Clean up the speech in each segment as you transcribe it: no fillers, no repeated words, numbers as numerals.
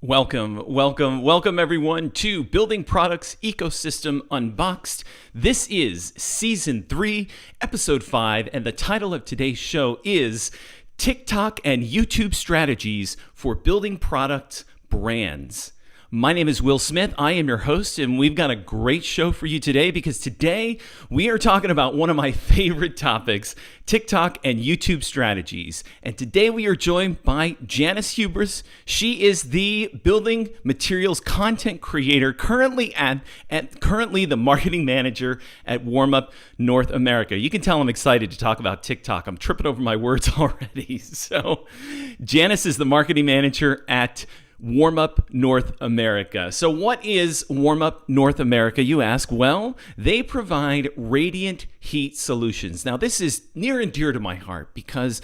Welcome everyone to Building Products Ecosystem Unboxed. This is Season 3, Episode 5, and the title of today's show is TikTok and YouTube Strategies for Building Product Brands. My name is Will Smith. I am your host, and we've got a great show for you today because today we are talking about one of my favorite topics, TikTok and YouTube strategies. And today we are joined by Janis Hubris. She is the building materials content creator, currently the marketing manager at WarmUp North America. You can tell I'm excited to talk about TikTok. I'm tripping over my words already. So, Janis is the marketing manager at WarmUp North America. So what is WarmUp North America, you ask? Well, they provide radiant heat solutions. Now, this is near and dear to my heart because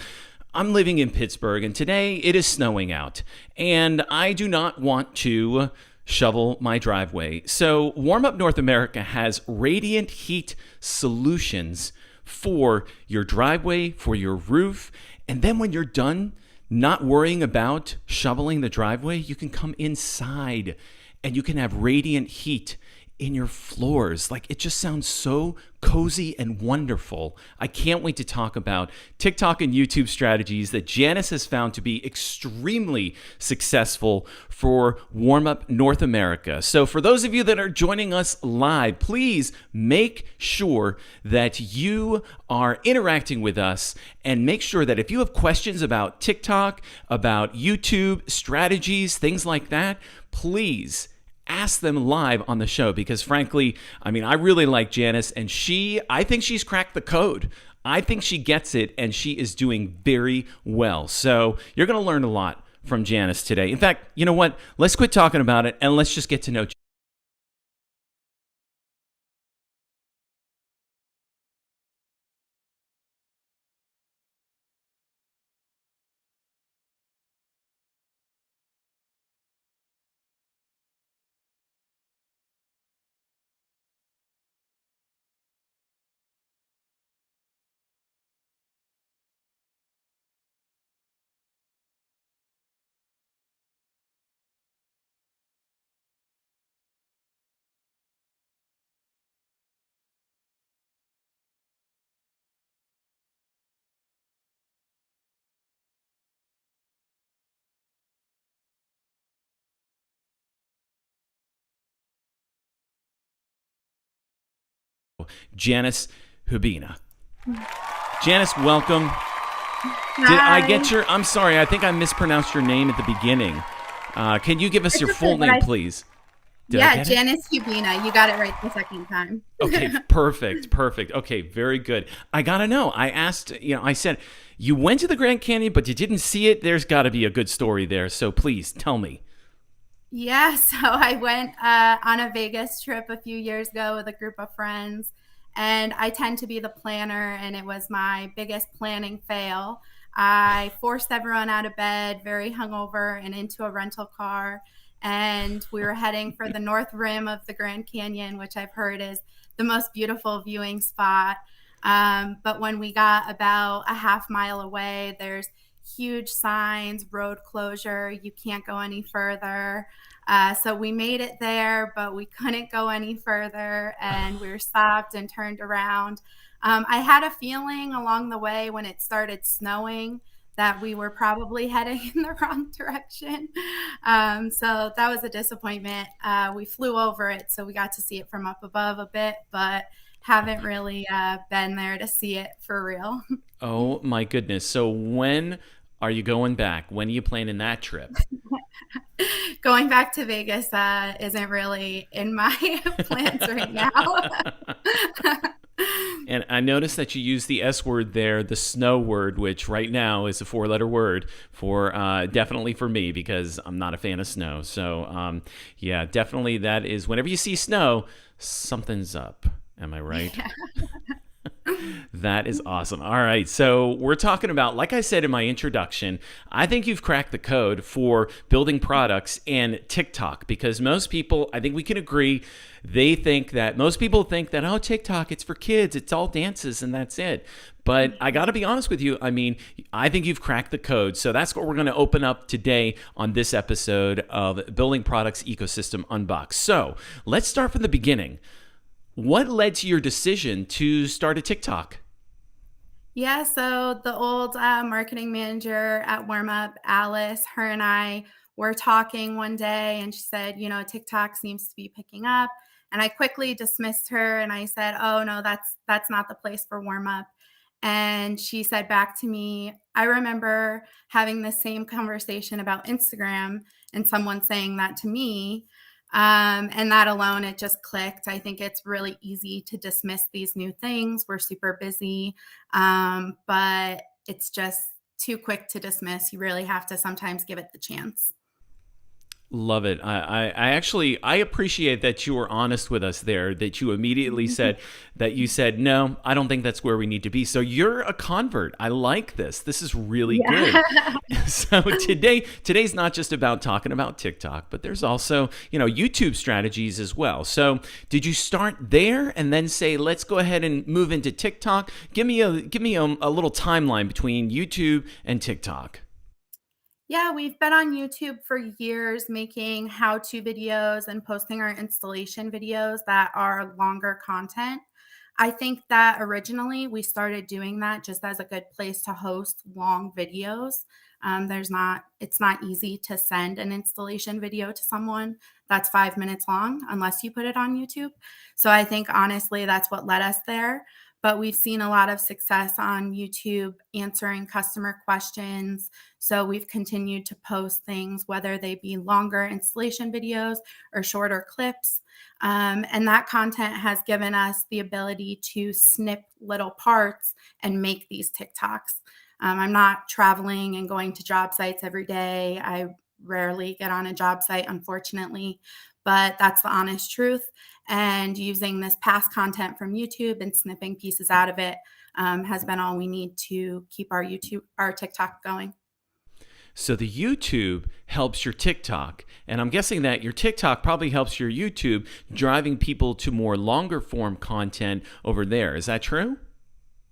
I'm living in Pittsburgh and today it is snowing out and I do not want to shovel my driveway. So WarmUp North America has radiant heat solutions for your driveway, for your roof, and then when you're done not worrying about shoveling the driveway, you can come inside and you can have radiant heat in your floors. Like, it just sounds so cozy and wonderful. I can't wait to talk about TikTok and YouTube strategies that Janis has found to be extremely successful for WarmUp North America. So for those of you that are joining us live, please make sure that you are interacting with us and make sure that if you have questions about TikTok, about YouTube strategies, things like that, please ask them live on the show because frankly, I really like Janis and I think she's cracked the code. I think she gets it and she is doing very well. So you're going to learn a lot from Janis today. In fact, you know what? Let's quit talking about it and let's just get to know Janis Hubina. Janis, welcome. Hi. Did I get I'm sorry, I think I mispronounced your name at the beginning. Can you give us your full name, please? Janis Hubina. You got it right the second time. Okay, perfect. Okay, very good. I gotta know. I asked, I said, you went to the Grand Canyon, but you didn't see it. There's got to be a good story there. So please tell me. Yeah, so I went on a Vegas trip a few years ago with a group of friends, and I tend to be the planner, and it was my biggest planning fail. I forced everyone out of bed, very hungover, and into a rental car, and we were heading for the north rim of the Grand Canyon, which I've heard is the most beautiful viewing spot. But when we got about a half mile away, there's huge signs, road closure, you can't go any further. So we made it there, but we couldn't go any further and we were stopped and turned around. I had a feeling along the way when it started snowing that we were probably heading in the wrong direction. So that was a disappointment. We flew over it, so we got to see it from up above a bit, but haven't really been there to see it for real. Oh my goodness. So when are you going back? When are you planning that trip? Going back to Vegas isn't really in my plans right now. And I noticed that you used the S word there, the snow word, which right now is a 4-letter word for definitely for me because I'm not a fan of snow. So yeah, definitely that is whenever you see snow, something's up. Am I right? Yeah. That is awesome. All right. So, we're talking about, like I said in my introduction, I think you've cracked the code for building products and TikTok because most people, I think we can agree, most people think that, oh, TikTok, it's for kids, it's all dances and that's it. But I got to be honest with you. I mean, I think you've cracked the code. So that's what we're going to open up today on this episode of Building Products Ecosystem Unboxed. So let's start from the beginning. What led to your decision to start a TikTok? Yeah, so the old marketing manager at Warm Up, Alice, her and I were talking one day, and she said, TikTok seems to be picking up. And I quickly dismissed her and I said, oh, no, that's not the place for Warm Up. And she said back to me, I remember having the same conversation about Instagram and someone saying that to me. And that alone, it just clicked. I think it's really easy to dismiss these new things. We're super busy, but it's just too quick to dismiss. You really have to sometimes give it the chance. Love it. I appreciate that you were honest with us there, that you immediately said no, I don't think that's where we need to be. So you're a convert. I like this. This is really good. So today's not just about talking about TikTok, but there's also, YouTube strategies as well. So did you start there and then say, let's go ahead and move into TikTok? Give me a little timeline between YouTube and TikTok. Yeah, we've been on YouTube for years making how-to videos and posting our installation videos that are longer content. I think that originally we started doing that just as a good place to host long videos. It's not easy to send an installation video to someone that's 5 minutes long unless you put it on YouTube. So I think honestly, that's what led us there. But we've seen a lot of success on YouTube answering customer questions. So we've continued to post things, whether they be longer installation videos or shorter clips. And that content has given us the ability to snip little parts and make these TikToks. I'm not traveling and going to job sites every day. I rarely get on a job site, unfortunately, but that's the honest truth. And using this past content from YouTube and snipping pieces out of it has been all we need to keep our TikTok going. So the YouTube helps your TikTok, and I'm guessing that your TikTok probably helps your YouTube, driving people to more longer form content over there. Is that true?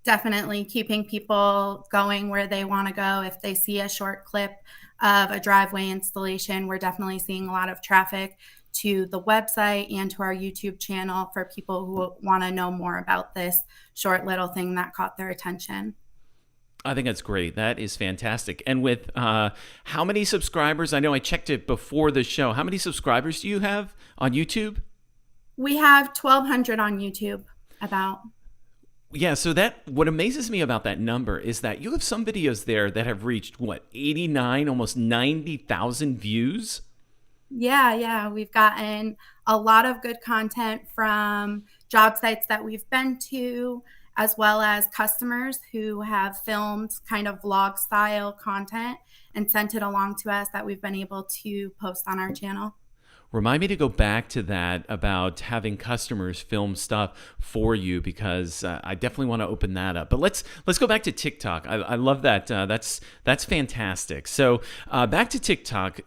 Definitely keeping people going where they want to go. If they see a short clip of a driveway installation, we're definitely seeing a lot of traffic to the website and to our YouTube channel for people who want to know more about this short little thing that caught their attention. I think that's great. That is fantastic. And with how many subscribers? I know I checked it before the show. How many subscribers do you have on YouTube? We have 1,200 on YouTube, about. Yeah, so what amazes me about that number is that you have some videos there that have reached, 89, almost 90,000 views? Yeah. We've gotten a lot of good content from job sites that we've been to, as well as customers who have filmed kind of vlog style content and sent it along to us that we've been able to post on our channel. Remind me to go back to that about having customers film stuff for you because I definitely want to open that up. But let's go back to TikTok. I love that. That's fantastic. So back to TikTok.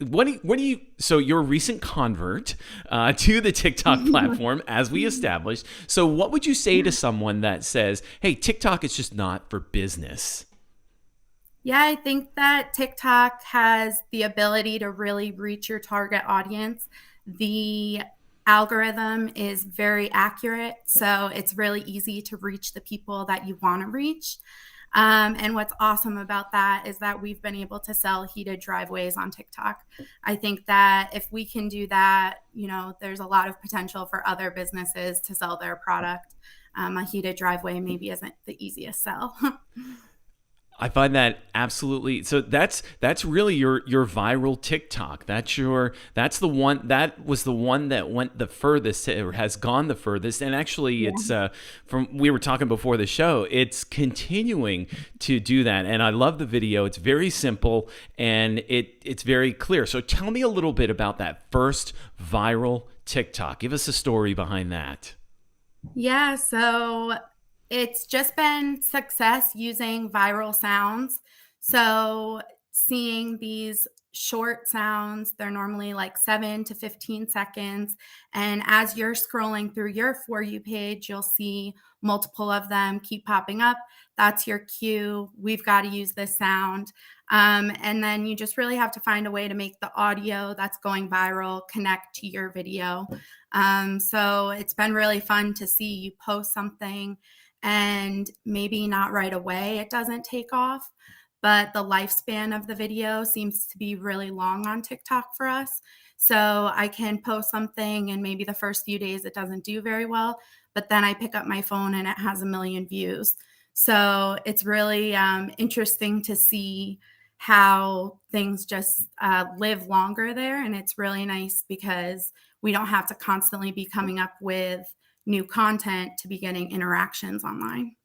So you're a recent convert to the TikTok platform, as we established. So what would you say to someone that says, "Hey, TikTok is just not for business"? Yeah, I think that TikTok has the ability to really reach your target audience. The algorithm is very accurate, so it's really easy to reach the people that you want to reach. And what's awesome about that is that we've been able to sell heated driveways on TikTok. I think that if we can do that, there's a lot of potential for other businesses to sell their product. A heated driveway maybe isn't the easiest sell. I find that absolutely. So that's really your viral TikTok. That's the one that was the one that went the furthest or has gone the furthest. And actually, It's we were talking before the show. It's continuing to do that, and I love the video. It's very simple and it's very clear. So tell me a little bit about that first viral TikTok. Give us a story behind that. Yeah, so It's just been success using viral sounds. So, seeing these short sounds, they're normally like 7 to 15 seconds. And as you're scrolling through your For You page, you'll see multiple of them keep popping up. That's your cue. We've got to use this sound. And then you just really have to find a way to make the audio that's going viral connect to your video. So, it's been really fun to see you post something and maybe not right away it doesn't take off, but the lifespan of the video seems to be really long on TikTok for us. So I can post something and maybe the first few days it doesn't do very well, but then I pick up my phone and it has a million views. So it's really interesting to see how things just live longer there. And it's really nice because we don't have to constantly be coming up with new content to be getting interactions online.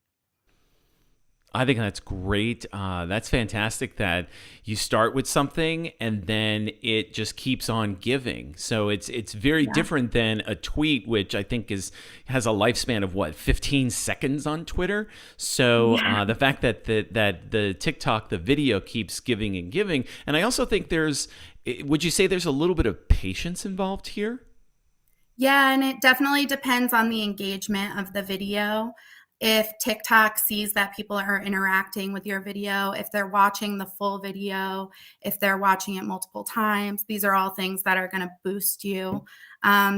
I think that's great. That's fantastic that you start with something and then it just keeps on giving. So it's very Yeah. different than a tweet, which I think is has a lifespan of what 15 seconds on Twitter. So Yeah. the fact that the TikTok the video keeps giving and giving, and I also think would you say there's a little bit of patience involved here? Yeah, and it definitely depends on the engagement of the video. If TikTok sees that people are interacting with your video, if they're watching the full video, if they're watching it multiple times, these are all things that are going to boost you.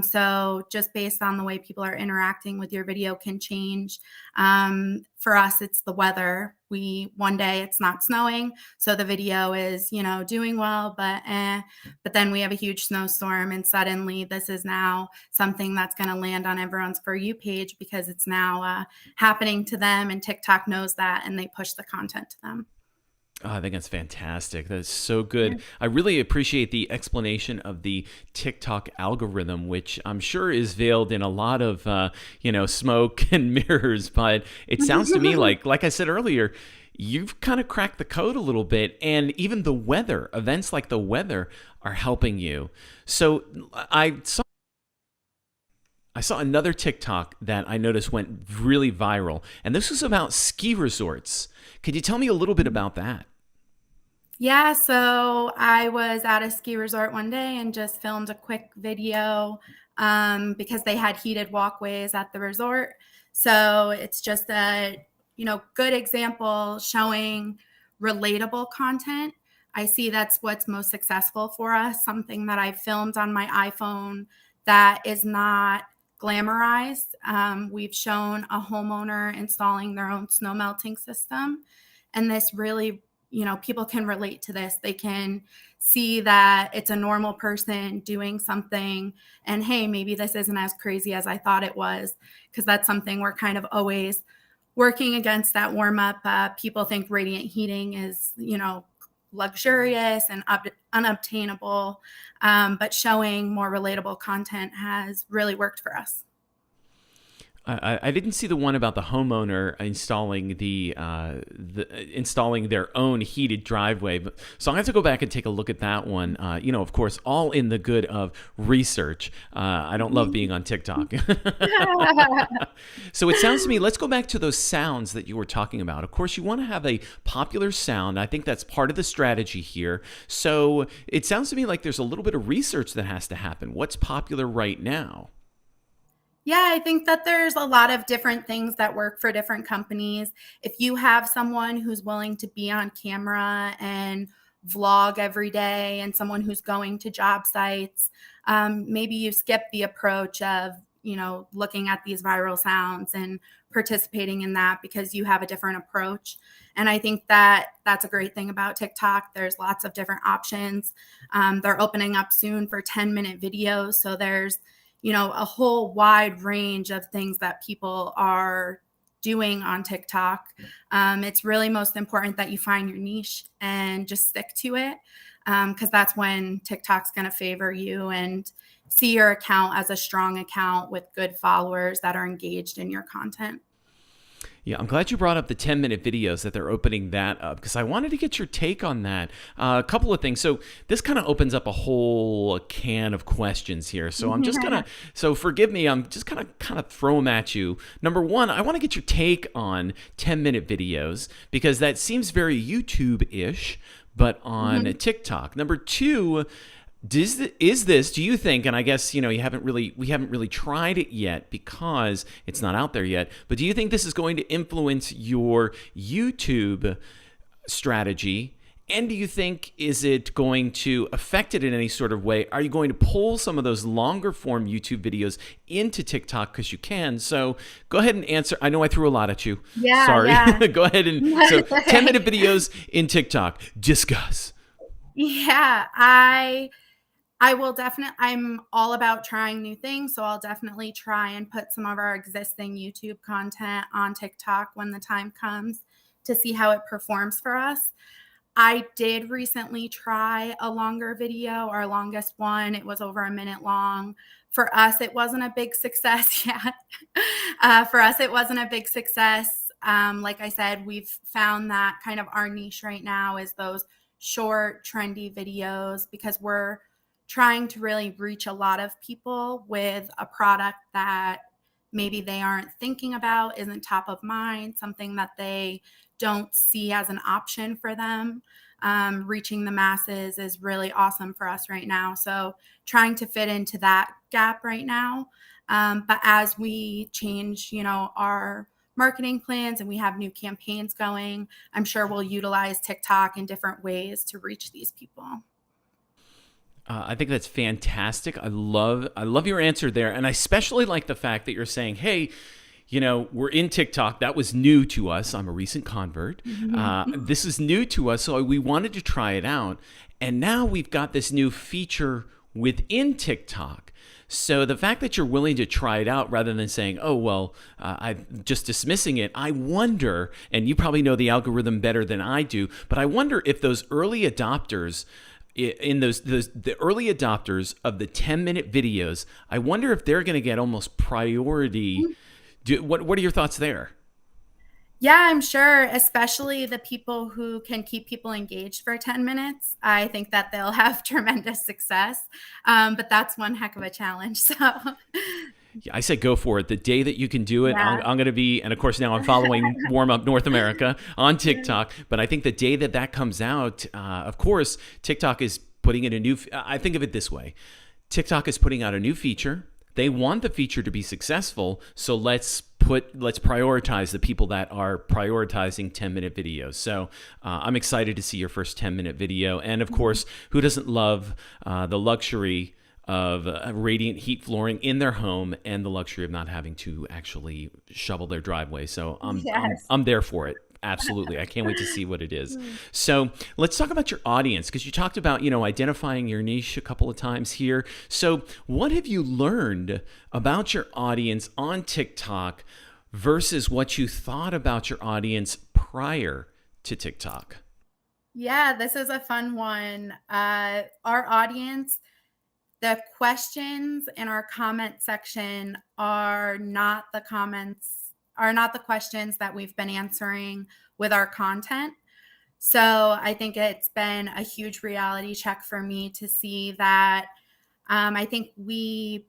So, just based on the way people are interacting with your video can change. For us, it's the weather. One day it's not snowing, so the video is doing well, but then we have a huge snowstorm, and suddenly this is now something that's going to land on everyone's For You page because it's now happening to them, and TikTok knows that, and they push the content to them. Oh, I think that's fantastic. That's so good. Yeah. I really appreciate the explanation of the TikTok algorithm, which I'm sure is veiled in a lot of, smoke and mirrors. But it sounds to me like I said earlier, you've kind of cracked the code a little bit, and even the weather, events like the weather, are helping you. So I saw another TikTok that I noticed went really viral, and this was about ski resorts. Could you tell me a little bit about that? Yeah, so I was at a ski resort one day and just filmed a quick video because they had heated walkways at the resort. So it's just a good example showing relatable content. I see that's what's most successful for us. Something that I filmed on my iPhone that is not glamorized. We've shown a homeowner installing their own snow melting system, and this really people can relate to this. They can see that it's a normal person doing something, and hey, maybe this isn't as crazy as I thought it was, because that's something we're kind of always working against that warm up. People think radiant heating is, luxurious and unobtainable, but showing more relatable content has really worked for us. I didn't see the one about the homeowner installing installing their own heated driveway, so I have to go back and take a look at that one. Of course, all in the good of research. I don't love being on TikTok. So it sounds to me, let's go back to those sounds that you were talking about. Of course, you want to have a popular sound. I think that's part of the strategy here. So it sounds to me like there's a little bit of research that has to happen. What's popular right now? Yeah, I think that there's a lot of different things that work for different companies. If you have someone who's willing to be on camera and vlog every day, and someone who's going to job sites, maybe you skip the approach of, looking at these viral sounds and participating in that because you have a different approach. And I think that that's a great thing about TikTok. There's lots of different options. They're opening up soon for 10-minute videos. So there's a whole wide range of things that people are doing on TikTok. It's really most important that you find your niche and just stick to it, because that's when TikTok's going to favor you and see your account as a strong account with good followers that are engaged in your content. Yeah, I'm glad you brought up the 10-minute videos that they're opening that up because I wanted to get your take on that. A couple of things. So this kind of opens up a whole can of questions here. So I'm just gonna. So forgive me. I'm just gonna kind of throw them at you. Number one, I want to get your take on 10-minute videos because that seems very YouTube-ish, but on TikTok. Number two. Do you think, and I guess, we haven't really tried it yet because it's not out there yet, but do you think this is going to influence your YouTube strategy? And do you think, is it going to affect it in any sort of way? Are you going to pull some of those longer form YouTube videos into TikTok because you can? So go ahead and answer. I know I threw a lot at you. Yeah, sorry. yeah. Go ahead and, so 10-minute videos in TikTok. Discuss. Yeah, I will definitely, I'm all about trying new things. So I'll definitely try and put some of our existing YouTube content on TikTok when the time comes to see how it performs for us. I did recently try a longer video, our longest one. It was over a minute long. For us, it wasn't a big success yet. For us, it wasn't a big success. Like I said, we've found that kind of our niche right now is those short, trendy videos because we're trying to really reach a lot of people with a product that maybe they aren't thinking about, isn't top of mind, something that they don't see as an option for them. Reaching the masses is really awesome for us right now. So trying to fit into that gap right now. But as we change, our marketing plans and we have new campaigns going, I'm sure we'll utilize TikTok in different ways to reach these people. I think that's fantastic. I love your answer there, and I especially like the fact that you're saying, "Hey, we're in TikTok. That was new to us. I'm a recent convert. This is new to us, so we wanted to try it out, and now we've got this new feature within TikTok." So the fact that you're willing to try it out rather than saying, "Oh, well, I'm just dismissing it," I wonder, and you probably know the algorithm better than I do, but I wonder if those early adopters. The early adopters of the 10-minute videos, I wonder if they're going to get almost priority. What are your thoughts there? Yeah, I'm sure, especially the people who can keep people engaged for 10 minutes. I think that they'll have tremendous success, but that's one heck of a challenge. So Yeah, I said go for it. The day that you can do it, yeah. I'm going to be, and of course now I'm following Warm Up North America on TikTok, but I think the day that comes out, of course, TikTok is putting in I think of it this way. TikTok is putting out a new feature. They want the feature to be successful, so let's prioritize the people that are prioritizing 10-minute videos. So I'm excited to see your first 10-minute video. And of course, who doesn't love the luxury of radiant heat flooring in their home and the luxury of not having to actually shovel their driveway. So I'm there for it. Absolutely. I can't wait to see what it is. So let's talk about your audience, because you talked about, identifying your niche a couple of times here. So what have you learned about your audience on TikTok versus what you thought about your audience prior to TikTok? Yeah, this is a fun one. Our audience, the questions in our comment section are not the questions that we've been answering with our content. So I think it's been a huge reality check for me to see that I think we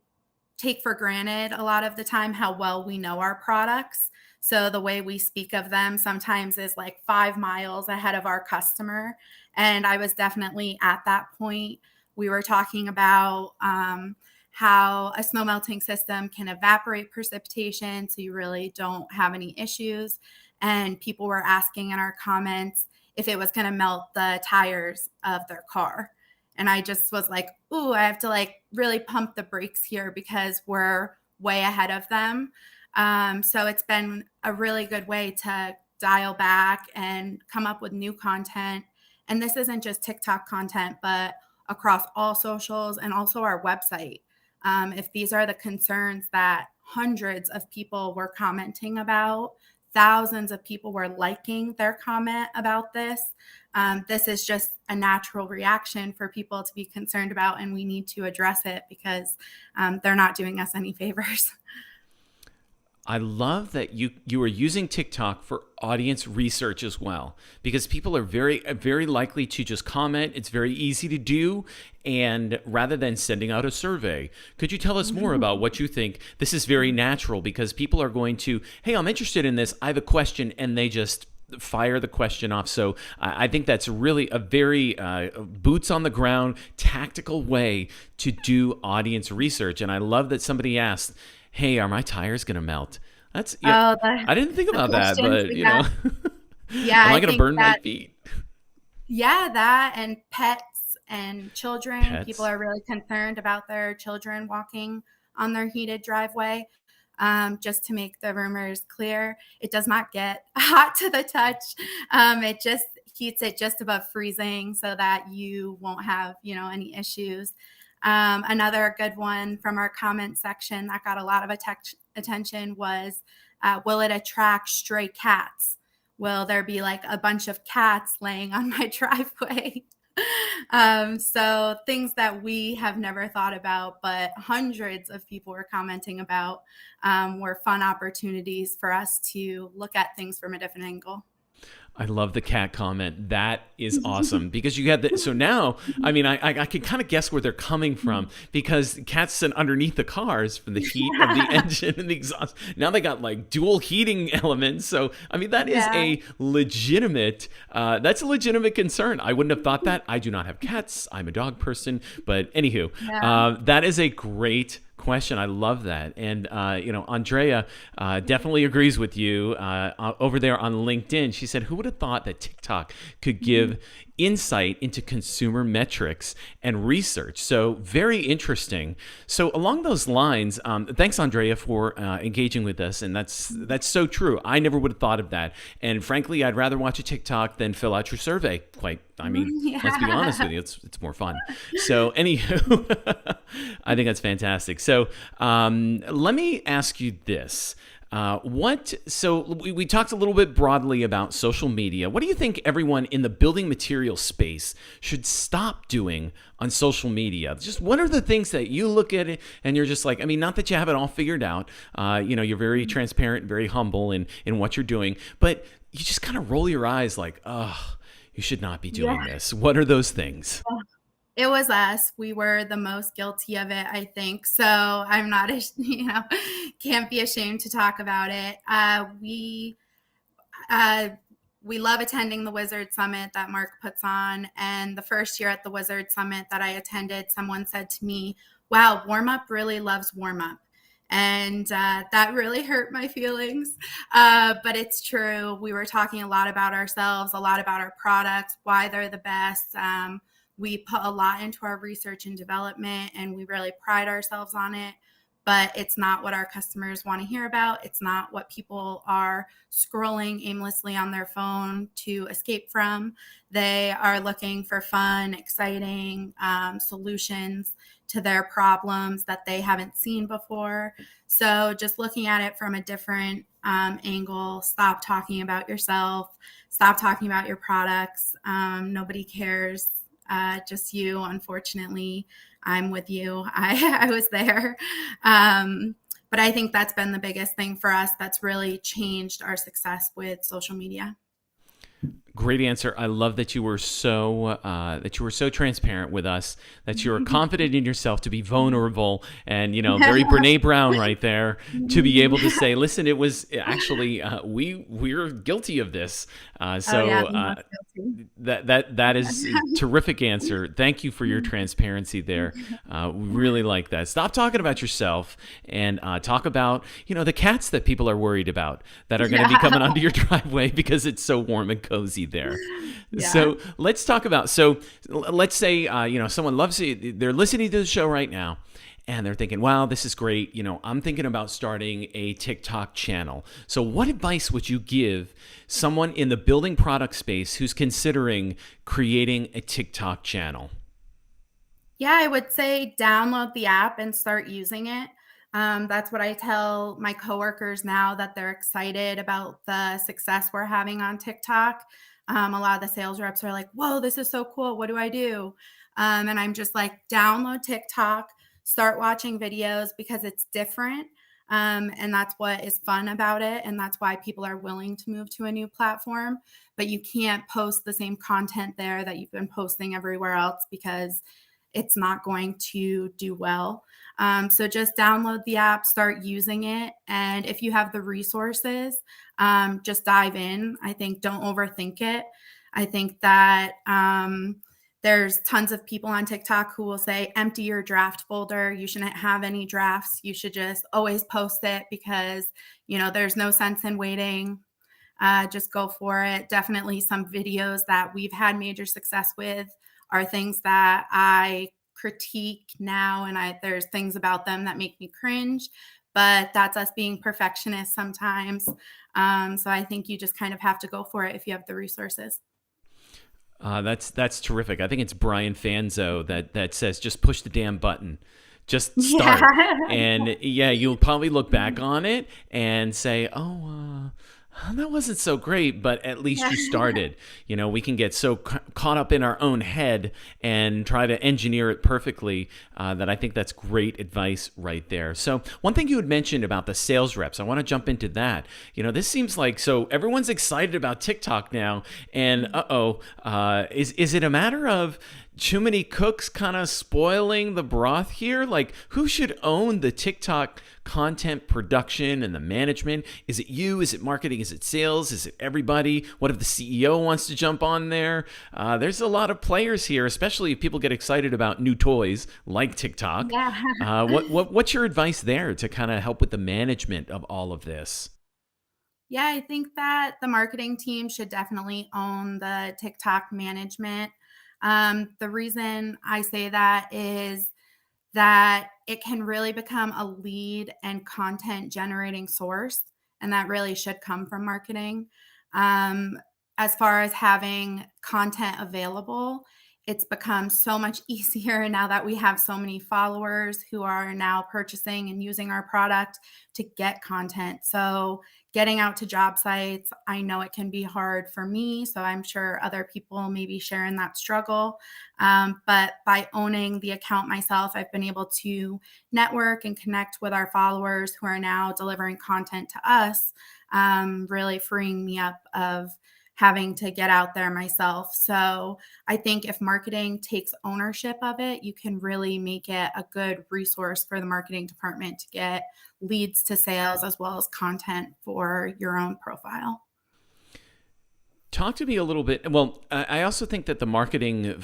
take for granted a lot of the time how well we know our products. So the way we speak of them sometimes is like 5 miles ahead of our customer. And I was definitely at that point. We were talking about how a snow melting system can evaporate precipitation, so you really don't have any issues. And people were asking in our comments if it was going to melt the tires of their car. And I just was like, ooh, I have to really pump the brakes here because we're way ahead of them. So it's been a really good way to dial back and come up with new content. And this isn't just TikTok content, but across all socials and also our website. If these are the concerns that hundreds of people were commenting about, thousands of people were liking their comment about this, this is just a natural reaction for people to be concerned about, and we need to address it because they're not doing us any favors. I love that you are using TikTok for audience research as well, because people are very likely to just comment. It's very easy to do, and rather than sending out a survey, could you tell us more about what you think? This is very natural because people are going to, hey, I'm interested in this. I have a question, and they just fire the question off. So I think that's really a very boots on the ground, tactical way to do audience research. And I love that somebody asked, hey, are my tires going to melt? That's, yeah, Oh, I didn't think the about that, questions but we got. Yeah, am I I going to think burn my that, feet? yeah, that and pets and children. People Pets. are really concerned about their children walking on their heated driveway. Just to make the rumors clear, it does not get hot to the touch. It just heats it just above freezing so that you won't have, any issues. Another good one from our comment section that got a lot of attention was, will it attract stray cats? Will there be like a bunch of cats laying on my driveway? So things that we have never thought about, but hundreds of people were commenting about, were fun opportunities for us to look at things from a different angle. I love the cat comment. That is awesome because you had the, so now, I mean, I can kind of guess where they're coming from because cats sit underneath the cars from the heat of the engine and the exhaust. Now they got like dual heating elements. So, I mean, that is Yeah. a legitimate, that's a legitimate concern. I wouldn't have thought that. I do not have cats. I'm a dog person. But anywho, Yeah. that is a great question. I love that. And, Andrea definitely agrees with you over there on LinkedIn. She said, who would have thought that TikTok could give insight into consumer metrics and research? So very interesting. So along those lines, thanks, Andrea, for engaging with us. And that's so true. I never would have thought of that. And frankly, I'd rather watch a TikTok than fill out your survey. I mean, let's be honest with you, it's more fun. So anywho, I think that's fantastic. So let me ask you this. We talked a little bit broadly about social media. What do you think everyone in the building material space should stop doing on social media? Just what are the things that you look at it and you're just like, I mean, not that you have it all figured out. You're very transparent, very humble in what you're doing, but you just kind of roll your eyes like, oh, you should not be doing Yeah. this. What are those things? It was us. We were the most guilty of it, I think. So I'm not, can't be ashamed to talk about it. Uh, we love attending the Wizard Summit that Mark puts on. And the first year at the Wizard Summit that I attended, someone said to me, wow, warm up really loves warm up. And that really hurt my feelings. But it's true. We were talking a lot about ourselves, a lot about our products, why they're the best. We put a lot into our research and development, and we really pride ourselves on it. But it's not what our customers want to hear about. It's not what people are scrolling aimlessly on their phone to escape from. They are looking for fun, exciting solutions to their problems that they haven't seen before. So just looking at it from a different angle, stop talking about yourself, stop talking about your products. Nobody cares, just you, unfortunately. I'm with you. I was there. But I think that's been the biggest thing for us that's really changed our success with social media. Great answer. I love that you were so transparent with us. That you're confident in yourself to be vulnerable, and very Brene Brown right there to be able to say, "Listen, it was actually we're guilty of this." Oh yeah, the most guilty. That is a terrific answer. Thank you for your transparency there. We really like that. Stop talking about yourself and talk about the cats that people are worried about that are going to be coming onto your driveway because it's so warm and cozy there. Yeah. So let's talk about. So let's say someone loves it. They're listening to the show right now. And they're thinking, wow, this is great. I'm thinking about starting a TikTok channel. So what advice would you give someone in the building product space who's considering creating a TikTok channel? Yeah, I would say download the app and start using it. That's what I tell my coworkers now that they're excited about the success we're having on TikTok. A lot of the sales reps are like, whoa, this is so cool. What do I do? And I'm just like, download TikTok, start watching videos because it's different. And that's what is fun about it. And that's why people are willing to move to a new platform. But you can't post the same content there that you've been posting everywhere else because it's not going to do well. So just download the app, start using it. And if you have the resources, just dive in. I think don't overthink it. I think that there's tons of people on TikTok who will say, empty your draft folder. You shouldn't have any drafts. You should just always post it because, there's no sense in waiting. Just go for it. Definitely some videos that we've had major success with are things that I critique now, and there's things about them that make me cringe, but that's us being perfectionists sometimes. So I think you just kind of have to go for it if you have the resources. That's terrific. I think it's Brian Fanzo that says just push the damn button. Just start. Yeah. And yeah, you'll probably look back on it and say, that wasn't so great, but at least you started. We can get so caught up in our own head and try to engineer it perfectly that I think that's great advice right there. So one thing you had mentioned about the sales reps, I want to jump into that. This seems like, so everyone's excited about TikTok now, and is it a matter of too many cooks kind of spoiling the broth here? Like, who should own the TikTok content production and the management? Is it you? Is it marketing? Is it sales? Is it everybody? What if the CEO wants to jump on there? There's a lot of players here, especially if people get excited about new toys like TikTok. Yeah. What's your advice there to kind of help with the management of all of this? Yeah, I think that the marketing team should definitely own the TikTok management. The reason I say that is that it can really become a lead and content generating source, and that really should come from marketing. Um, as far as having content available, it's become so much easier now that we have so many followers who are now purchasing and using our product to get content. So, getting out to job sites, I know it can be hard for me. So, I'm sure other people may be sharing that struggle. But by owning the account myself, I've been able to network and connect with our followers who are now delivering content to us, really freeing me up of having to get out there myself. So I think if marketing takes ownership of it, you can really make it a good resource for the marketing department to get leads to sales as well as content for your own profile. Talk to me a little bit. Well, I also think that the marketing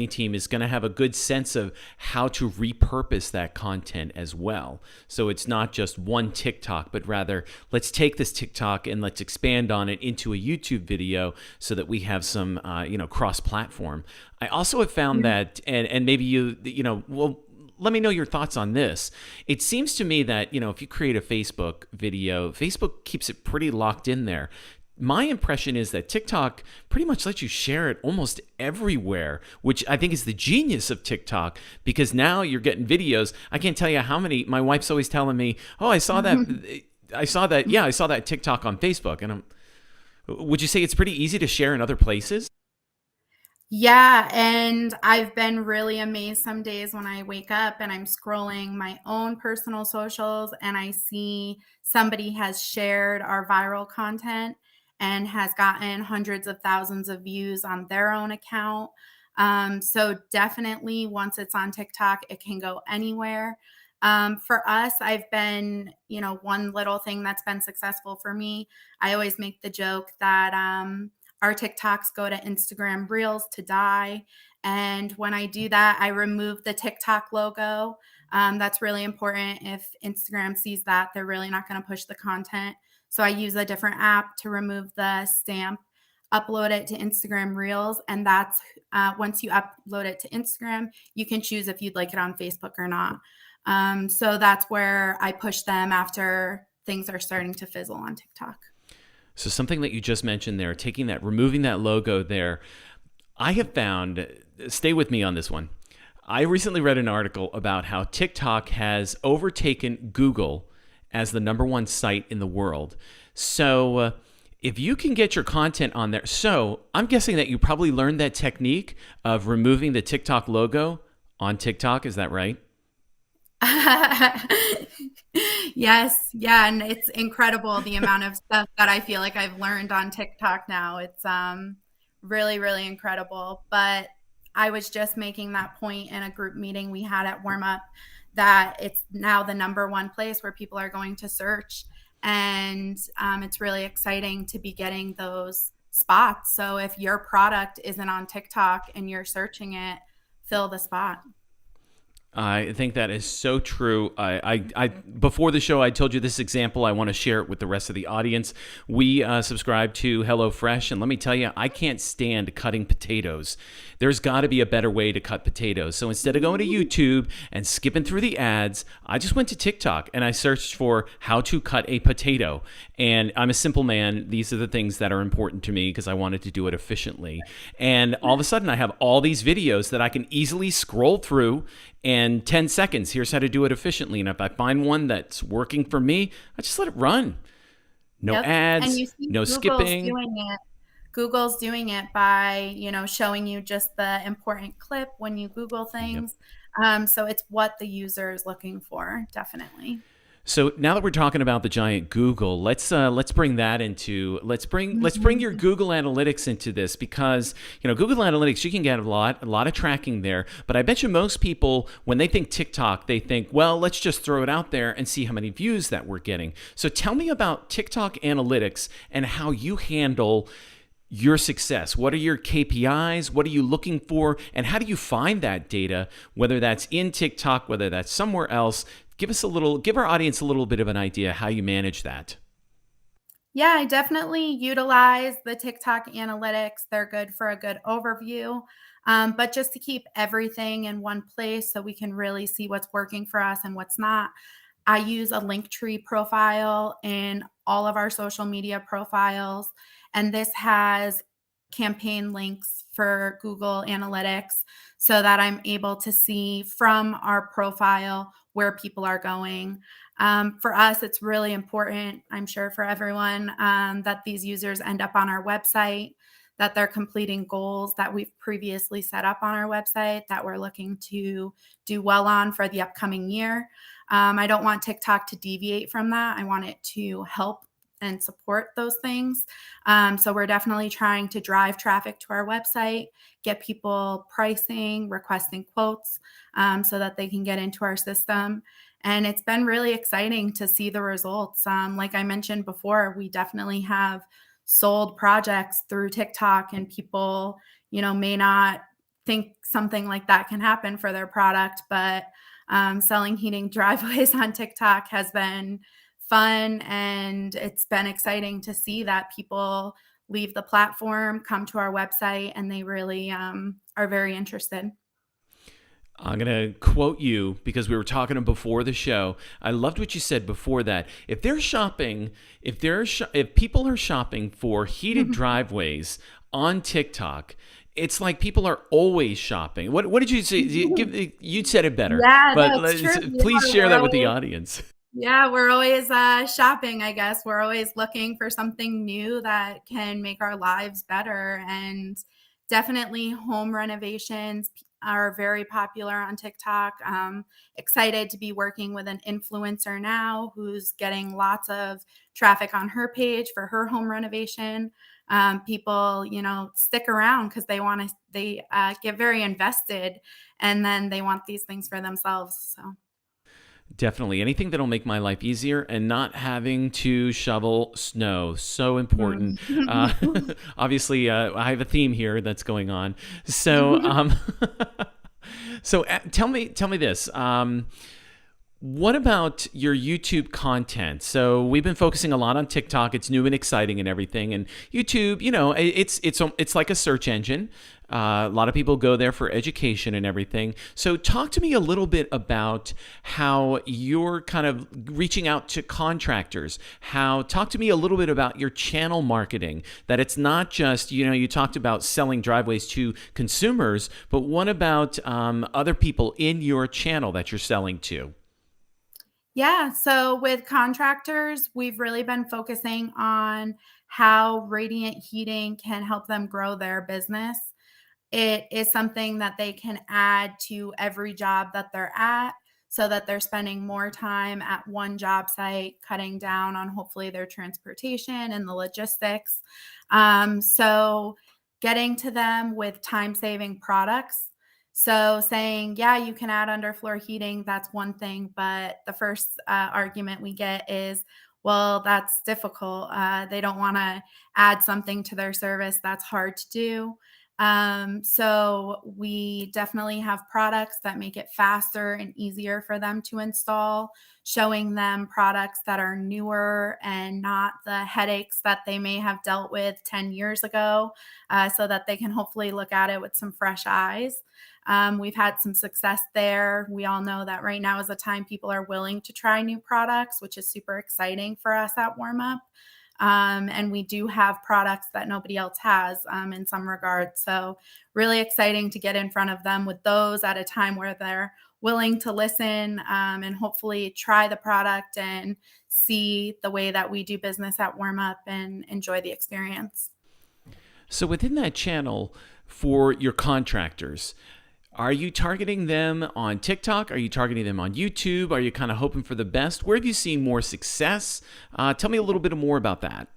team is going to have a good sense of how to repurpose that content as well. So it's not just one TikTok, but rather let's take this TikTok and let's expand on it into a YouTube video so that we have some cross-platform. I also have found that, and maybe let me know your thoughts on this. It seems to me that, if you create a Facebook video, Facebook keeps it pretty locked in there. My impression is that TikTok pretty much lets you share it almost everywhere, which I think is the genius of TikTok, because now you're getting videos. I can't tell you how many. My wife's always telling me, "Oh, I saw that. Yeah, I saw that TikTok on Facebook." And would you say it's pretty easy to share in other places? Yeah, and I've been really amazed some days when I wake up and I'm scrolling my own personal socials and I see somebody has shared our viral content and has gotten hundreds of thousands of views on their own account. So definitely once it's on TikTok, it can go anywhere. For us, I've been, one little thing that's been successful for me. I always make the joke that our TikToks go to Instagram Reels to die. And when I do that, I remove the TikTok logo. That's really important. If Instagram sees that, they're really not going to push the content. So I use a different app to remove the stamp, upload it to Instagram Reels. And that's once you upload it to Instagram, you can choose if you'd like it on Facebook or not. So that's where I push them after things are starting to fizzle on TikTok. So something that you just mentioned there, removing that logo there, I have found, stay with me on this one. I recently read an article about how TikTok has overtaken Google as the #1 site in the world. So if you can get your content on there, so I'm guessing that you probably learned that technique of removing the TikTok logo on TikTok. Is that right? Yes, yeah, and it's incredible the amount of stuff that I feel like I've learned on TikTok now. It's really, really incredible. But I was just making that point in a group meeting we had at warm up that it's now the number one place where people are going to search, and it's really exciting to be getting those spots. So if your product isn't on TikTok and you're searching it, fill the spot. I think that is so true. Before the show, I told you this example. I want to share it with the rest of the audience. We subscribe to HelloFresh, and let me tell you, I can't stand cutting potatoes. There's got to be a better way to cut potatoes. So instead of going to YouTube and skipping through the ads, I just went to TikTok and I searched for how to cut a potato. And I'm a simple man. These are the things that are important to me because I wanted to do it efficiently. And all of a sudden, I have all these videos that I can easily scroll through. And 10 seconds, here's how to do it efficiently. And if I find one that's working for me, I just let it run. No Yep. And ads, you see no Google's skipping. doing it. Google's doing it by, showing you just the important clip when you Google Yep. things. So it's what the user is looking for, definitely. So now that we're talking about the giant Google, let's bring that into let's bring your Google Analytics into this because Google Analytics, you can get a lot of tracking there, but I bet you most people when they think TikTok they think, well, let's just throw it out there and see how many views that we're getting. So tell me about TikTok Analytics and how you handle your success. What are your KPIs? What are you looking for? And how do you find that data, whether that's in TikTok, whether that's somewhere else? Give our audience a little bit of an idea how you manage that. Yeah, I definitely utilize the TikTok analytics. They're good for a good overview. But just to keep everything in one place so we can really see what's working for us and what's not, I use a Linktree profile in all of our social media profiles. And this has campaign links for Google Analytics so that I'm able to see from our profile where people are going. For us, it's really important, I'm sure for everyone, that these users end up on our website, that they're completing goals that we've previously set up on our website that we're looking to do well on for the upcoming year. I don't want TikTok to deviate from that. I want it to help and support those things. So we're definitely trying to drive traffic to our website, get people pricing, requesting quotes so that they can get into our system. And it's been really exciting to see the results. Like I mentioned before, we definitely have sold projects through TikTok, and people, may not think something like that can happen for their product, but selling heating driveways on TikTok has been fun, and it's been exciting to see that people leave the platform, come to our website, and they really are very interested. I'm going to quote you because we were talking before the show. I loved what you said before that. If they're shopping, if people are shopping for heated driveways on TikTok, it's like people are always shopping. What did you say? You said it better, Yeah, but that's true. please share We're that with the always audience. Yeah, we're always shopping, I guess. We're always looking for something new that can make our lives better. And definitely home renovations are very popular on TikTok. Excited to be working with an influencer now who's getting lots of traffic on her page for her home renovation. People, stick around because they get very invested, and then they want these things for themselves. So. Definitely. Anything that'll make my life easier and not having to shovel snow. So important. Uh, Mm. obviously, I have a theme here that's going on. So, tell me this. What about your YouTube content? So we've been focusing a lot on TikTok. It's new and exciting and everything. And YouTube, it's like a search engine. A lot of people go there for education and everything. So talk to me a little bit about how you're kind of reaching out to contractors. Talk to me a little bit about your channel marketing. That it's not just you talked about selling driveways to consumers, but what about other people in your channel that you're selling to? Yeah, so with contractors, we've really been focusing on how radiant heating can help them grow their business. It is something that they can add to every job that they're at. so that they're spending more time at one job site, cutting down on hopefully their transportation and the logistics. So getting to them with time saving products. So saying, yeah, you can add underfloor heating, that's one thing. But the first argument we get is, well, that's difficult. They don't want to add something to their service that's hard to do. So we definitely have products that make it faster and easier for them to install, showing them products that are newer and not the headaches that they may have dealt with 10 years ago, so that they can hopefully look at it with some fresh eyes. We've had some success there. We all know that right now is a time people are willing to try new products, which is super exciting for us at Warm Up. And we do have products that nobody else has in some regards. So really exciting to get in front of them with those at a time where they're willing to listen and hopefully try the product and see the way that we do business at Warm Up and enjoy the experience. So within that channel for your contractors, are you targeting them on TikTok? Are you targeting them on YouTube? Are you kind of hoping for the best? Where have you seen more success? Tell me a little bit more about that.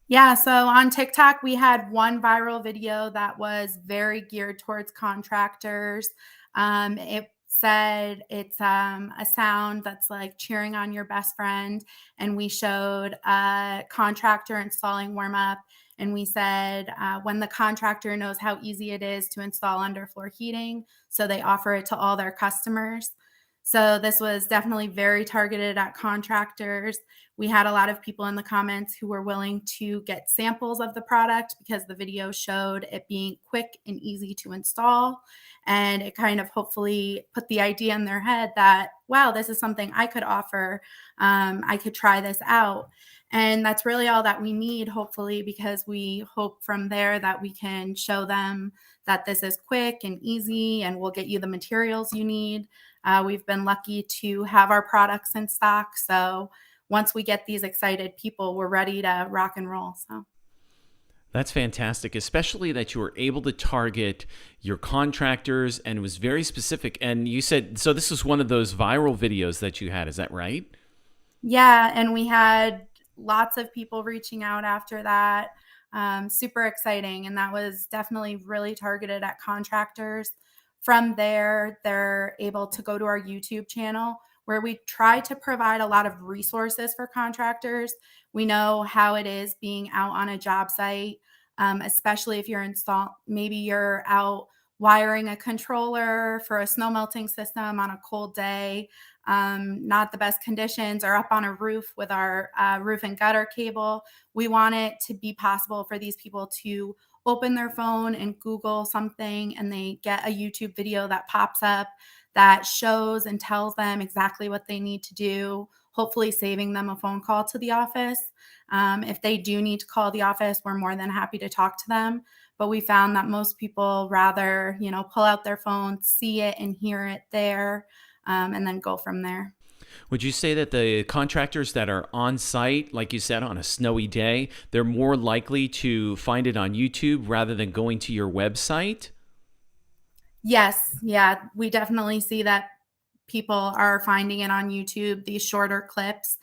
Yeah, so on TikTok, we had one viral video that was very geared towards contractors. It said it's a sound that's like cheering on your best friend. And we showed a contractor installing Warm Up. And we said, when the contractor knows how easy it is to install underfloor heating, so they offer it to all their customers. So this was definitely very targeted at contractors. We had a lot of people in the comments who were willing to get samples of the product because the video showed it being quick and easy to install. And it kind of hopefully put the idea in their head that, wow, this is something I could offer. I could try this out. And that's really all that we need, hopefully, because we hope from there that we can show them that this is quick and easy and we'll get you the materials you need. We've been lucky to have our products in stock. So once we get these excited people, we're ready to rock and roll. So That's fantastic, especially that you were able to target your contractors and it was very specific. And you said, so this was one of those viral videos that you had, is that right? yeah, and we had lots of people reaching out after that. Super exciting. And that was definitely really targeted at contractors. From there, they're able to go to our YouTube channel where we try to provide a lot of resources for contractors. We know how it is being out on a job site, especially if maybe you're out wiring a controller for a snow melting system on a cold day, not the best conditions, or up on a roof with our roof and gutter cable. We want it to be possible for these people to open their phone and Google something and they get a YouTube video that pops up that shows and tells them exactly what they need to do, hopefully saving them a phone call to the office. If they do need to call the office, we're more than happy to talk to them. But we found that most people rather, pull out their phone, see it and hear it there, and then go from there. Would you say that the contractors that are on site, like you said, on a snowy day, they're more likely to find it on YouTube rather than going to your website? Yes. Yeah. We definitely see that people are finding it on YouTube, these shorter clips,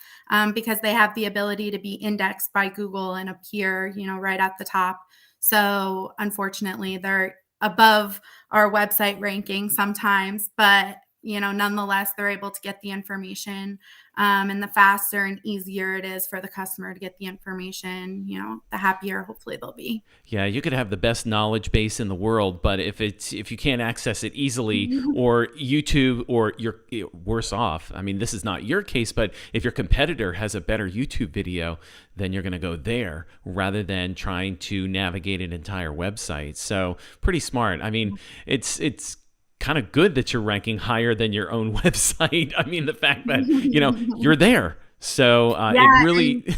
because they have the ability to be indexed by Google and appear, right at the top. So unfortunately, they're above our website ranking sometimes, but nonetheless, they're able to get the information. And the faster and easier it is for the customer to get the information, the happier hopefully they'll be. Yeah, you could have the best knowledge base in the world, but if you can't access it easily, or YouTube, or you're worse off. I mean, this is not your case, but if your competitor has a better YouTube video, then you're going to go there rather than trying to navigate an entire website. So pretty smart. I mean, it's kind of good that you're ranking higher than your own website. I mean, the fact that, you're there. So Yeah. it really...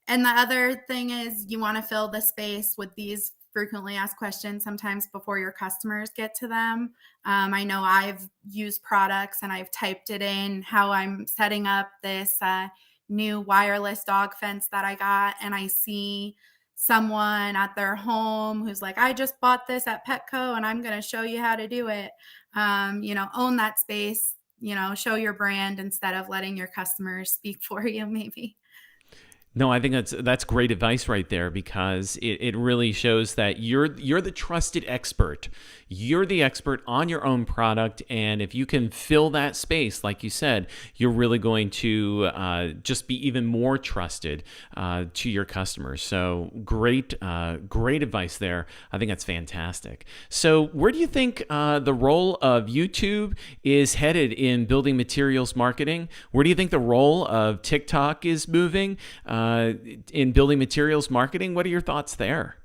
And the other thing is you want to fill the space with these frequently asked questions sometimes before your customers get to them. I know I've used products and I've typed it in how I'm setting up this new wireless dog fence that I got, and I see someone at their home who's like, I just bought this at Petco and I'm going to show you how to do it. Own that space. show your brand instead of letting your customers speak for you, maybe. No, I think that's great advice right there, because it really shows that you're the trusted expert. You're the expert on your own product, and if you can fill that space, like you said, you're really going to just be even more trusted to your customers. So great advice there. I think that's fantastic. So where do you think the role of YouTube is headed in building materials marketing? Where do you think the role of TikTok is moving in building materials marketing? What are your thoughts there?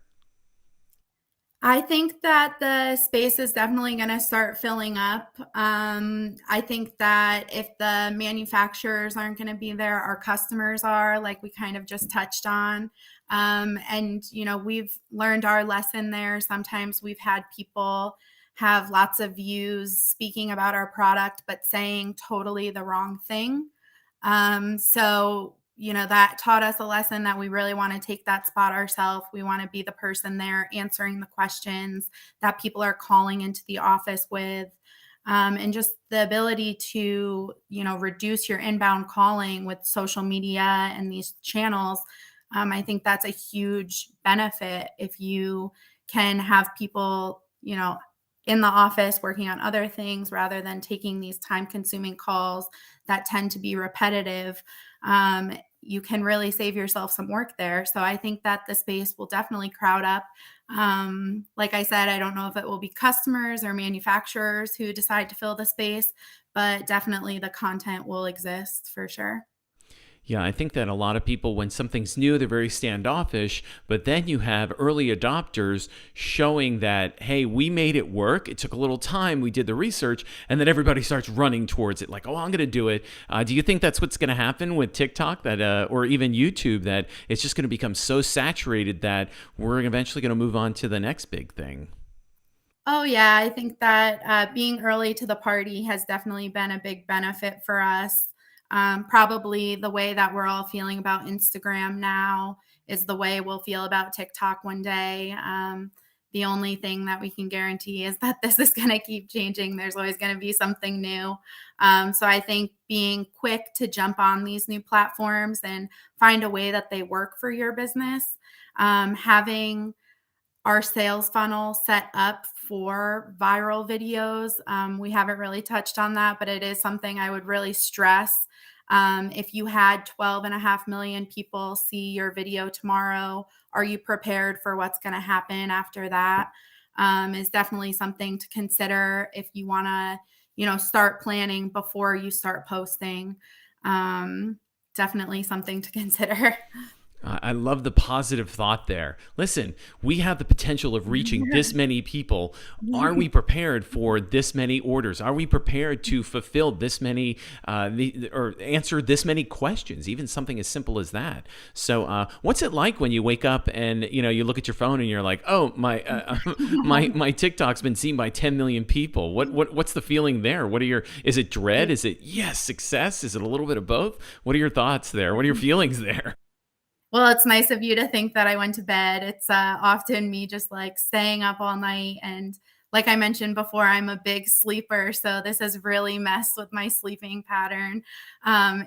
I think that the space is definitely going to start filling up. I think that if the manufacturers aren't going to be there, our customers are, like we kind of just touched on. And we've learned our lesson there. Sometimes we've had people have lots of views speaking about our product, but saying totally the wrong thing. So that taught us a lesson that we really want to take that spot ourselves. We want to be the person there answering the questions that people are calling into the office with. And just the ability to, reduce your inbound calling with social media and these channels. I think that's a huge benefit if you can have people, in the office working on other things rather than taking these time-consuming calls that tend to be repetitive. You can really save yourself some work there. So I think that the space will definitely crowd up. Like I said, I don't know if it will be customers or manufacturers who decide to fill the space, but definitely the content will exist for sure. Yeah, I think that a lot of people, when something's new, they're very standoffish, but then you have early adopters showing that, hey, we made it work. It took a little time. We did the research, and then everybody starts running towards it like, oh, I'm going to do it. Do you think that's what's going to happen with TikTok or even YouTube, that it's just going to become so saturated that we're eventually going to move on to the next big thing? Oh, yeah. I think that being early to the party has definitely been a big benefit for us. Probably the way that we're all feeling about Instagram now is the way we'll feel about TikTok one day. The only thing that we can guarantee is that this is going to keep changing. There's always going to be something new. So I think being quick to jump on these new platforms and find a way that they work for your business, having our sales funnel set up for viral videos. We haven't really touched on that, but it is something I would really stress. If you had 12.5 million people see your video tomorrow, are you prepared for what's going to happen after that? Is definitely something to consider if you want to, start planning before you start posting. Definitely something to consider. I love the positive thought there. Listen, we have the potential of reaching this many people. Are we prepared for this many orders? Are we prepared to fulfill this many or answer this many questions? Even something as simple as that. So, what's it like when you wake up and you look at your phone and you're like, oh, my TikTok's been seen by 10 million people. What's the feeling there? Is it dread? Is it yes, success? Is it a little bit of both? What are your thoughts there? What are your feelings there? Well, it's nice of you to think that I went to bed. It's often me just like staying up all night. And like I mentioned before, I'm a big sleeper. So this has really messed with my sleeping pattern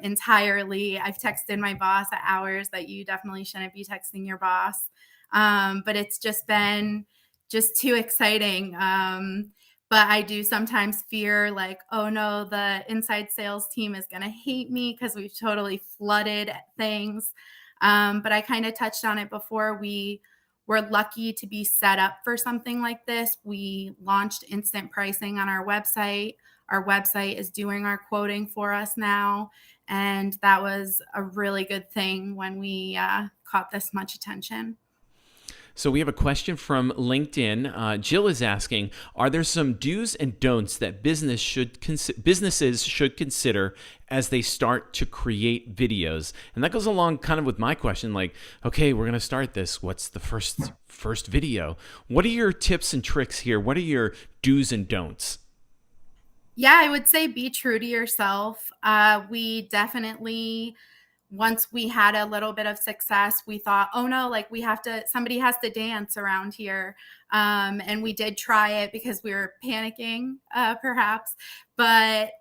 entirely. I've texted my boss at hours that you definitely shouldn't be texting your boss. But it's just been just too exciting. But I do sometimes fear like, oh no, the inside sales team is going to hate me because we've totally flooded things. But I kind of touched on it before. We were lucky to be set up for something like this. We launched instant pricing on our website. Our website is doing our quoting for us now. And that was a really good thing when we caught this much attention. So we have a question from LinkedIn. Jill is asking, are there some do's and don'ts that businesses should consider as they start to create videos? And that goes along kind of with my question, like, okay, we're going to start this. What's the first video? What are your tips and tricks here? What are your do's and don'ts? Yeah, I would say be true to yourself. We definitely once we had a little bit of success, we thought, oh no, like somebody has to dance around here. And we did try it because we were panicking, perhaps. But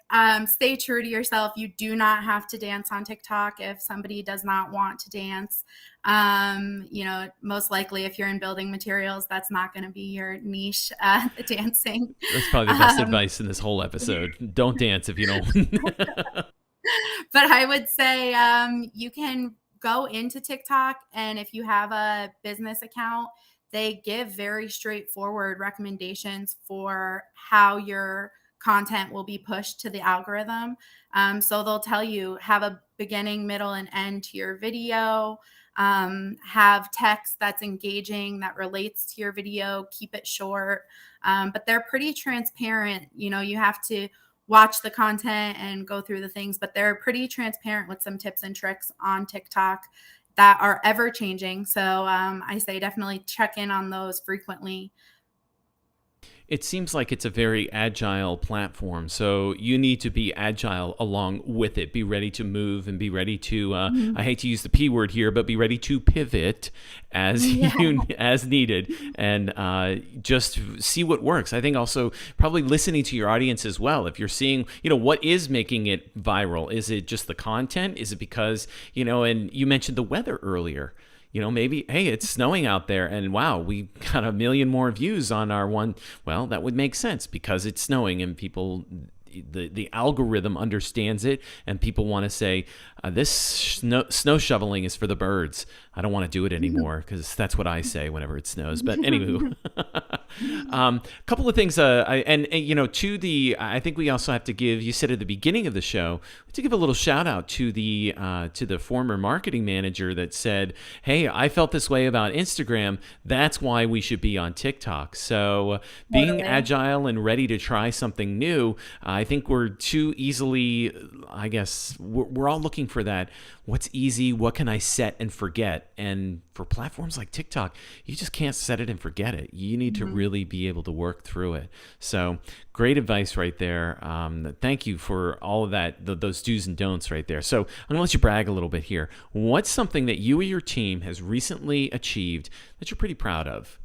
stay true to yourself. You do not have to dance on TikTok if somebody does not want to dance. Most likely if you're in building materials, that's not going to be your niche, the dancing. That's probably the best advice in this whole episode. Don't dance if you don't. But I would say you can go into TikTok, and if you have a business account, they give very straightforward recommendations for how your content will be pushed to the algorithm. So they'll tell you, have a beginning, middle, and end to your video. Have text that's engaging, that relates to your video, keep it short. But they're pretty transparent. You have to watch the content and go through the things, but they're pretty transparent with some tips and tricks on TikTok that are ever changing. So I say definitely check in on those frequently. It seems like it's a very agile platform, so you need to be agile along with it. Be ready to move and be ready to, I hate to use the P word here, but be ready to pivot as as needed, and just see what works. I think also probably listening to your audience as well. If you're seeing, what is making it viral? Is it just the content? Is it because, and you mentioned the weather earlier. Maybe, hey, it's snowing out there and wow, we got 1 million more views on our one. Well, that would make sense because it's snowing and people, the algorithm understands it, and people want to say, this snow shoveling is for the birds. I don't want to do it anymore, because that's what I say whenever it snows. But anywho, couple of things. I think we also have to give. You said at the beginning of the show to give a little shout out to the former marketing manager that said, "Hey, I felt this way about Instagram. That's why we should be on TikTok." So being agile and ready to try something new, I think we're too easily. I guess we're all looking for that. What's easy? What can I set and forget? And for platforms like TikTok, you just can't set it and forget it. You need to really be able to work through it. So great advice right there. Thank you for all of that, those do's and don'ts right there. So I'm going to let you brag a little bit here. What's something that you or your team has recently achieved that you're pretty proud of?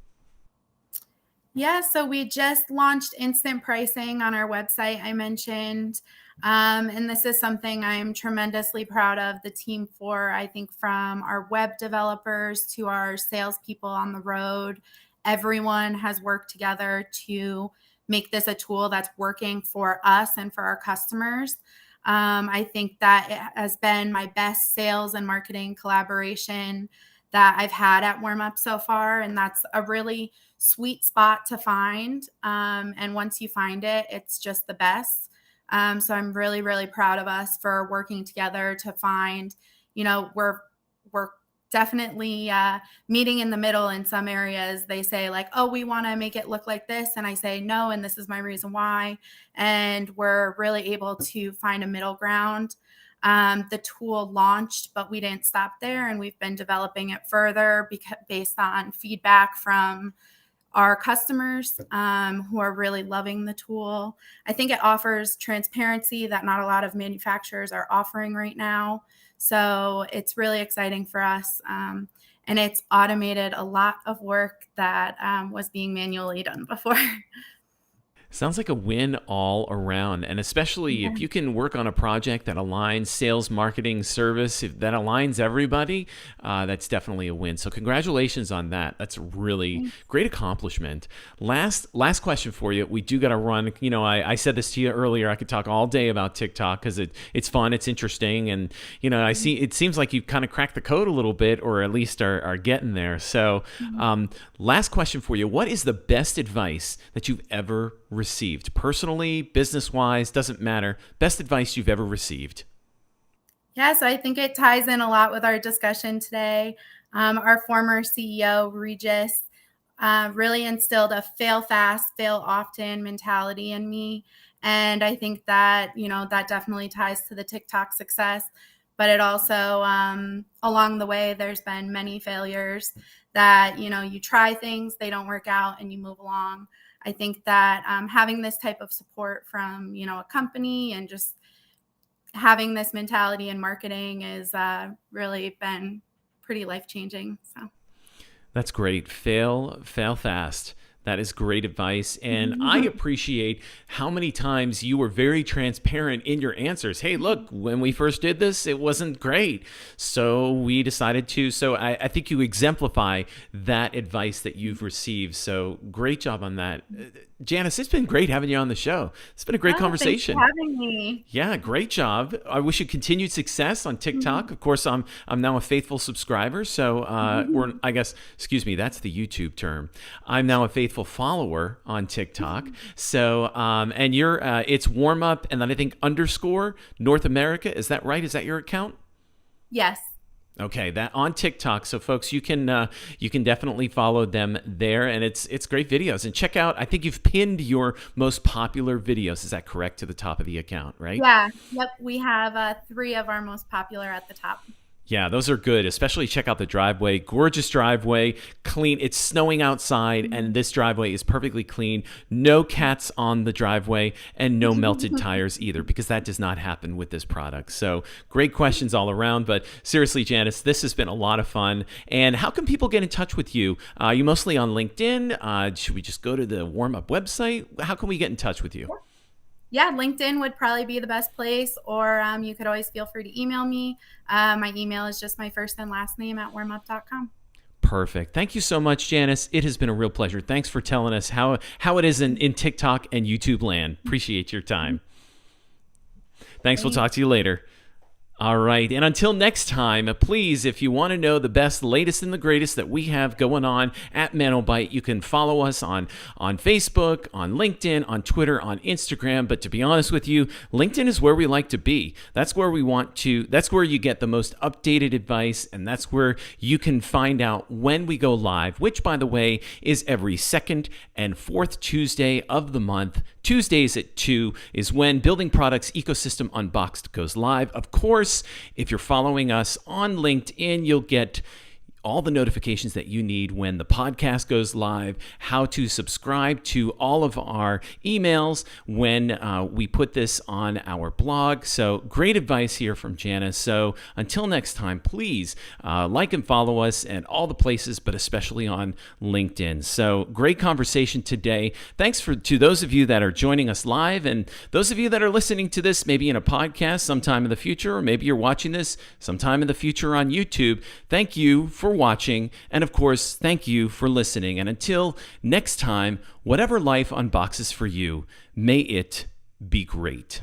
Yeah, so we just launched instant pricing on our website, I mentioned. And this is something I'm tremendously proud of the team for. I think from our web developers to our salespeople on the road, everyone has worked together to make this a tool that's working for us and for our customers. I think that it has been my best sales and marketing collaboration that I've had at Warm Up so far. And that's a really sweet spot to find. And once you find it, it's just the best. So I'm really, really proud of us for working together to find, we're definitely meeting in the middle in some areas. They say like, oh, we want to make it look like this. And I say no, and this is my reason why. And we're really able to find a middle ground. The tool launched, but we didn't stop there. And we've been developing it further based on feedback from our customers who are really loving the tool. I think it offers transparency that not a lot of manufacturers are offering right now. So it's really exciting for us. And it's automated a lot of work that was being manually done before. Sounds like a win all around. And especially if you can work on a project that aligns sales, marketing, service, if that aligns everybody, that's definitely a win. So congratulations on that. That's a really great accomplishment. Last question for you. We do got to run. I said this to you earlier. I could talk all day about TikTok because it's fun. It's interesting. And, I see it seems like you kind of cracked the code a little bit, or at least are getting there. So last question for you. What is the best advice that you've ever received? Personally, business-wise, doesn't matter. Best advice you've ever received? Yeah, so I think it ties in a lot with our discussion today. Our former CEO, Regis, really instilled a fail fast, fail often mentality in me. And I think that, that definitely ties to the TikTok success. But it also, along the way, there's been many failures that, you try things, they don't work out, and you move along. I think that having this type of support from, a company and just having this mentality in marketing is really been pretty life-changing. So That's great. Fail fast. That is great advice. And I appreciate how many times you were very transparent in your answers. Hey, look, when we first did this, it wasn't great. So we decided to. So I think you exemplify that advice that you've received. So great job on that. Janis, it's been great having you on the show. It's been a great conversation. Thanks for having me. Yeah, great job. I wish you continued success on TikTok. Of course, I'm now a faithful subscriber. So, or I guess, excuse me, that's the YouTube term. I'm now a faithful follower on TikTok. So, and you're it's warm up, and then I think _ North America. Is that right? Is that your account? Yes. Okay, that on TikTok. So folks, you can definitely follow them there, and it's great videos. And check out, I think you've pinned your most popular videos. Is that correct, to the top of the account, right? Yeah. Yep. We have 3 of our most popular at the top. Yeah, those are good. Especially check out the driveway. Gorgeous driveway, clean. It's snowing outside, and this driveway is perfectly clean. No cats on the driveway, and no melted tires either, because that does not happen with this product. So great questions all around. But seriously, Janis, this has been a lot of fun. And how can people get in touch with you? Are you mostly on LinkedIn? Should we just go to the Warm Up website? How can we get in touch with you? Yeah, LinkedIn would probably be the best place, or you could always feel free to email me. My email is just my first and last name at warmup.com. Perfect. Thank you so much, Janis. It has been a real pleasure. Thanks for telling us how it is in TikTok and YouTube land. Appreciate your time. Thanks. We'll talk to you later. All right. And until next time, please, if you want to know the best, latest, and the greatest that we have going on at Manobite, you can follow us on Facebook, on LinkedIn, on Twitter, on Instagram. But to be honest with you, LinkedIn is where we like to be. That's where that's where you get the most updated advice. And that's where you can find out when we go live, which, by the way, is every second and fourth Tuesday of the month. Tuesdays at 2 is when Building Products Ecosystem Unboxed goes live. Of course, if you're following us on LinkedIn, you'll get all the notifications that you need when the podcast goes live, how to subscribe to all of our emails when we put this on our blog. So great advice here from Janis. So until next time, please like and follow us at all the places, but especially on LinkedIn. So great conversation today. Thanks to those of you that are joining us live, and those of you that are listening to this maybe in a podcast sometime in the future, or maybe you're watching this sometime in the future on YouTube. Thank you for watching, and of course, thank you for listening. And until next time, whatever life unboxes for you, may it be great.